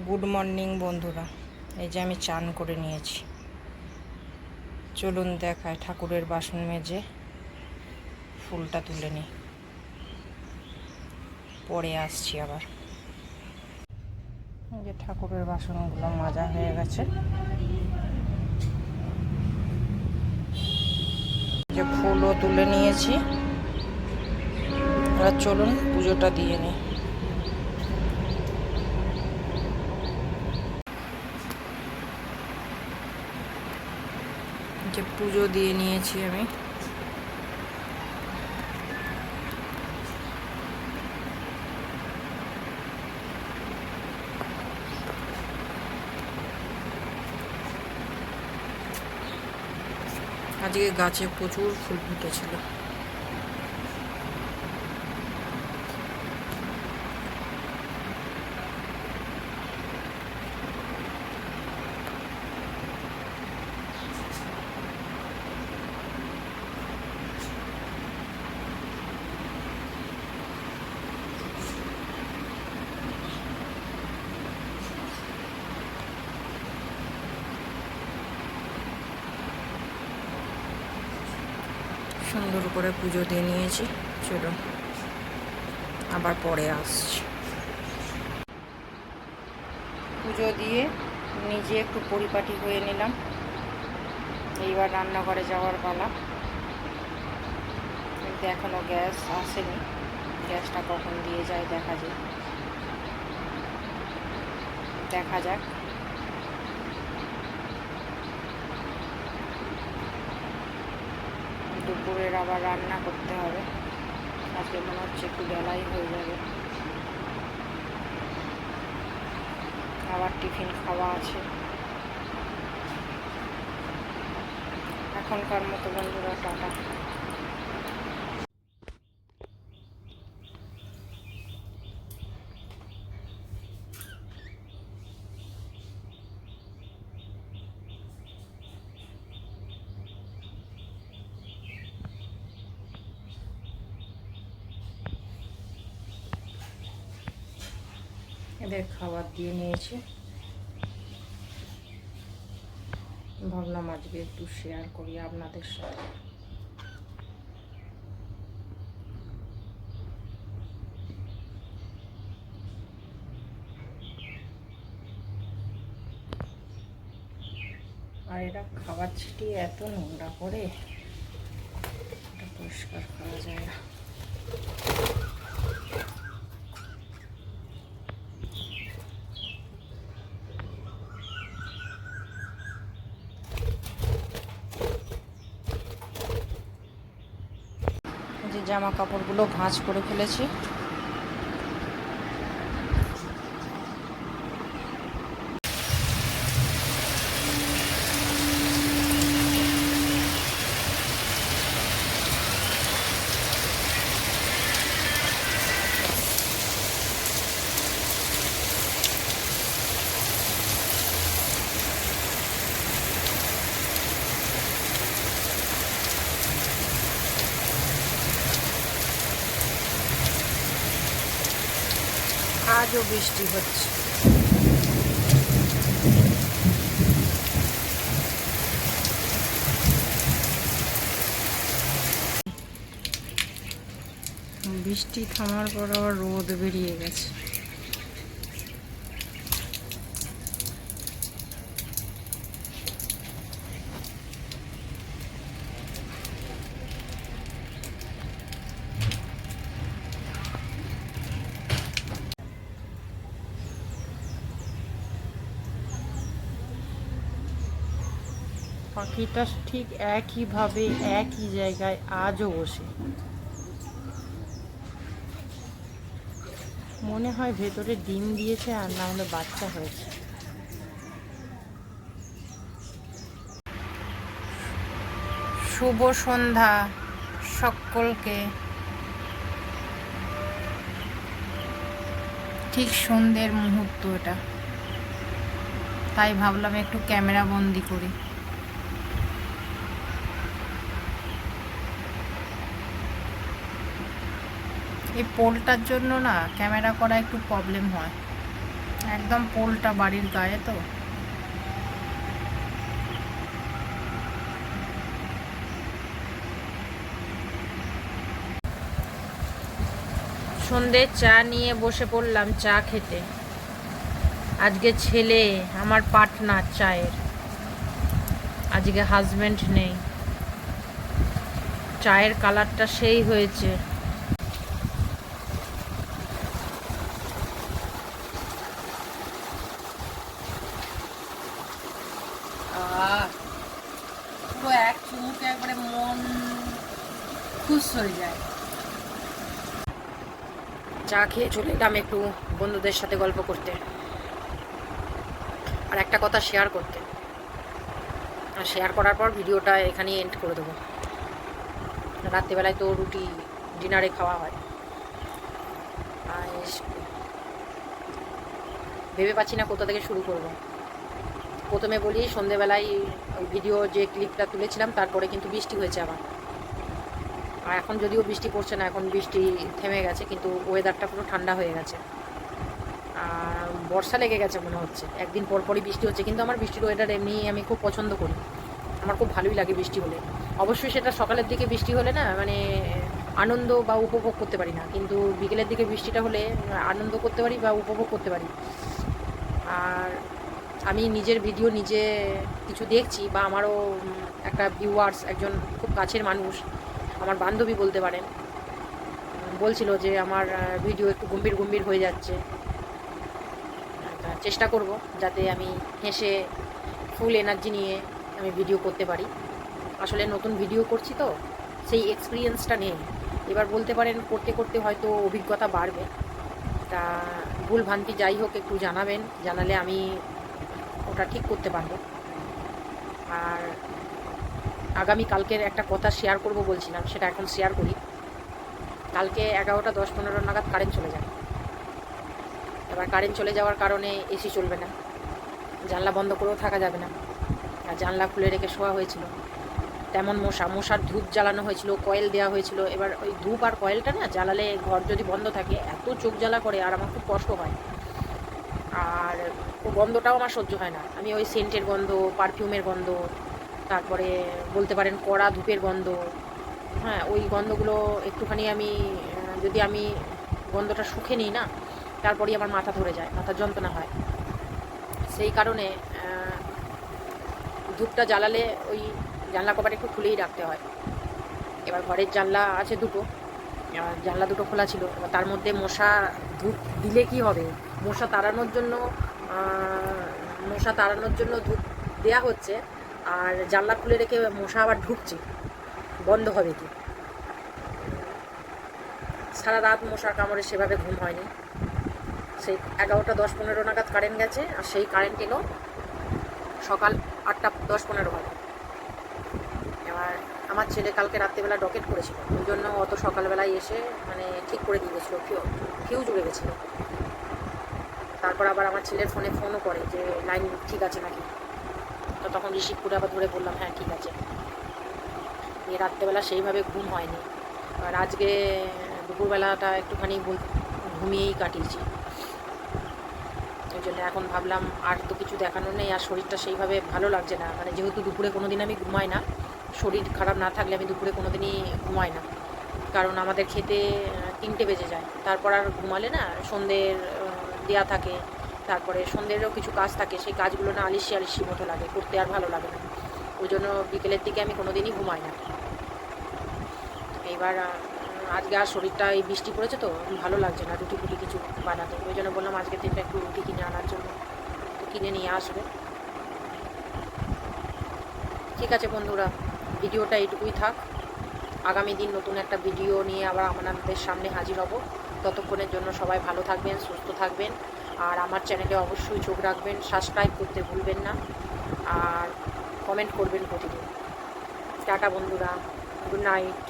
Good morning বন্ধুরা, এই যে আমি চান করে নিয়েছি। চলুন দেখায়, ঠাকুরের বাসন মেজে ফুলটা তুলে নিই, পরে আসছি আবার। এই যে ঠাকুরের বাসনগুলো মাজা হয়ে গেছে, যে ফুলও তুলে নিয়েছি। এবার চলুন পুজোটা দিয়ে নিই। যে পুজো দিয়ে নিয়েছি আমি। আজকে গাছে প্রচুর ফুল ফুটেছিল। সুন্দর করে পুজো দিয়ে নিয়েছি। চলো আবার পরে আসছি। পুজো দিয়ে নিজে একটু পরিপাটি হয়ে নিলাম। এইবার রান্নাঘরে যাওয়ার পালা। কিন্তু এখনও গ্যাস আসেনি, গ্যাসটা কখন দিয়ে যায় দেখা যাক। দুপুরের আবার রান্না করতে হবে। আজকে মনে হচ্ছে একটু বেলাই হয়ে যাবে। আবার টিফিন খাওয়া আছে। এখনকার মতো বন্ধুরা, টাটা। এদের খাবার দিয়ে নিয়েছি। ভাবলাম আজকে একটু শেয়ার করি আপনাদের সাথে। আর এরা খাবার ছিটিয়ে এত নোংরা করে, এটা পরিষ্কার করা যায় না। যে জামা কাপড়গুলো ভাঁজ করে ফেলেছি। আজও বৃষ্টি হচ্ছে। বৃষ্টি থামার পর আবার রোদ বেরিয়ে গেছে। পাখিটা ঠিক একইভাবে একই জায়গায় আজও বসে। মনে হয় ভেতরে ডিম দিয়েছে, আর না হলে বাচ্চা হয়েছে। শুভ সন্ধ্যা সকলকে। ঠিক সন্ধ্যের মুহূর্ত এটা, তাই ভাবলাম একটু ক্যামেরা বন্দি করি। এই পোলটার জন্য না ক্যামেরা করা একটু প্রবলেম হয়। একদম পোলটা বাড়ির গায়ে তো। সন্ধে চা নিয়ে বসে পড়লাম চা খেতে। আজকে ছেলে আমার পার্টনার চায়ের, আজকে হাজব্যান্ড নেই। চায়ের কালারটা সেই হয়েছে। পুরো এক চুমুকে একবারে মন খুশ হয়ে যায়। চা খেয়ে চলে এলাম একটু বন্ধুদের সাথে গল্প করতে আর একটা কথা শেয়ার করতে। আর শেয়ার করার পর ভিডিওটা এখানেই এন্ড করে দেবো। রাত্রিবেলায় তো রুটি ডিনারে খাওয়া হয়। আর ভেবে পাচ্ছি না কোথা থেকে শুরু করব। প্রথমে বলি, সন্ধেবেলায় ওই ভিডিও যে ক্লিপটা তুলেছিলাম তারপরে কিন্তু বৃষ্টি হয়েছে আবার। আর এখন যদিও বৃষ্টি পড়ছে না, এখন বৃষ্টি থেমে গেছে, কিন্তু ওয়েদারটা পুরো ঠান্ডা হয়ে গেছে। আর বর্ষা লেগে গেছে মনে হচ্ছে, একদিন পরপরই বৃষ্টি হচ্ছে। কিন্তু আমার বৃষ্টির ওয়েদার এমনি আমি খুব পছন্দ করি, আমার খুব ভালোই লাগে বৃষ্টি হলে। অবশ্যই সেটা সকালের দিকে বৃষ্টি হলে না মানে আনন্দ বা উপভোগ করতে পারি না, কিন্তু বিকেলের দিকে বৃষ্টিটা হলে আনন্দ করতে পারি বা উপভোগ করতে পারি। আর আমি নিজের ভিডিও নিজে কিছু দেখছি, বা আমারও একটা ভিউয়ার্স, একজন খুব কাছের মানুষ, আমার বান্ধবী বলতে পারেন, বলছিল যে আমার ভিডিও একটু গম্ভীর গম্ভীর হয়ে যাচ্ছে। চেষ্টা করব যাতে আমি হেসে ফুল এনার্জি নিয়ে আমি ভিডিও করতে পারি। আসলে নতুন ভিডিও করছি তো, সেই এক্সপিরিয়েন্সটা নেই। এবার বলতে পারেন করতে করতে হয়তো অভিজ্ঞতা বাড়বে। তা ভুল ভ্রান্তি যাই হোক একটু জানাবেন, জানালে আমি ওটা ঠিক করতে পারবো। আর আগামী কালকের একটা কথা শেয়ার করব বলছিলাম, সেটা এখন শেয়ার করি। কালকে 11টা 10-15 নাগাদ কারেন্ট চলে যায়। এবার কারেন্ট চলে যাওয়ার কারণে এসি চলবে না, জানলা বন্ধ করেও থাকা যাবে না, আর জানলা খুলে রেখে শোয়া হয়েছিল। তেমন মশার ধূপ জ্বালানো হয়েছিল, কয়েল দেওয়া হয়েছিল। এবার ওই ধূপ আর কয়েলটা না জ্বালালে ঘর যদি বন্ধ থাকে এত চোখ জ্বালা করে, আর আমার খুব কষ্ট হয়। আর ও গন্ধটাও আমার সহ্য হয় না। আমি ওই সেন্টের গন্ধ, পারফিউমের গন্ধ, তারপরে বলতে পারেন কড়া ধূপের গন্ধ, হ্যাঁ ওই গন্ধগুলো একটুখানি আমি যদি আমি গন্ধটা শুকে নিই না, তারপরেই আমার মাথা ধরে যায়, মাথার যন্ত্রণা হয়। সেই কারণে ধূপটা জ্বালালে ওই জানলা কপাট একটু খুলেই রাখতে হয়। এবার ঘরের জানলা আছে দুটো, জানলা দুটো খোলা ছিল। এবার তার মধ্যে মশা ধূপ দিলে কি হবে, মশা তাড়ানোর জন্য ধূপ দেওয়া হচ্ছে, আর জানলা খুলে রেখে মশা আবার ঢুকছে, বন্ধ হবে কি? সারা রাত মশার কামড়ে সেভাবে ঘুম হয়নি। সেই 11টা 10-15 নাগাদ কারেন্ট গেছে, আর সেই কারেন্ট এলো সকাল 8টা 10-15 বাজে। এবার আমার ছেলে কালকে রাত্রিবেলা ডকেট করেছিল, ওই জন্য অত সকালবেলায় এসে মানে ঠিক করে দিয়ে গেছিলো, ফিউজ উড়ে গেছিলো। তারপর আবার আমার ছেলের ফোনও করে যে লাইন ঠিক আছে নাকি, তো তখন রিসিভ করে আবার ধরে বললাম হ্যাঁ ঠিক আছে। এই রাত্রেবেলা সেইভাবে ঘুম হয়নি। আর আজকে দুপুরবেলাটা একটুখানি ঘুমিয়েই কাটিয়েছি। ওই জন্য এখন ভাবলাম আর তো কিছু দেখানোর নেই, আর শরীরটা সেইভাবে ভালো লাগছে না। মানে যেহেতু দুপুরে কোনো দিন আমি ঘুমাই না, শরীর খারাপ না থাকলে আমি দুপুরে কোনো দিনই ঘুমাই না, কারণ আমাদের খেতে 3টে বেজে যায়। তারপর আর ঘুমালে না সন্ধ্যের দেয়া থাকে, তারপরে সন্ধ্যেরও কিছু কাজ থাকে, সেই কাজগুলো না আলিসি মতো লাগে, করতে আর ভালো লাগে না। ওই জন্য বিকেলের দিকে আমি কোনো দিনই ঘুমাই না। এইবার আজকে আর শরীরটা, এই বৃষ্টি পড়েছে তো ভালো লাগছে না রুটি ফুটি কিছু বানাতে। ওই জন্য বললাম আজকে থেকে একটু রুটি কিনে আনার জন্য, তো কিনে নিয়ে আসবে। ঠিক আছে বন্ধুরা, ভিডিওটা এইটুকুই থাক। আগামী দিন নতুন একটা ভিডিও নিয়ে আবার আপনাদের সামনে হাজির হব। ততক্ষণের জন্য সবাই ভালো থাকবেন, সুস্থ থাকবেন, আর আমার চ্যানেলে অবশ্যই চোখ রাখবেন, সাবস্ক্রাইব করতে ভুলবেন না, আর কমেন্ট করবেন প্রতিদিন। টাটা বন্ধুরা, গুড নাইট।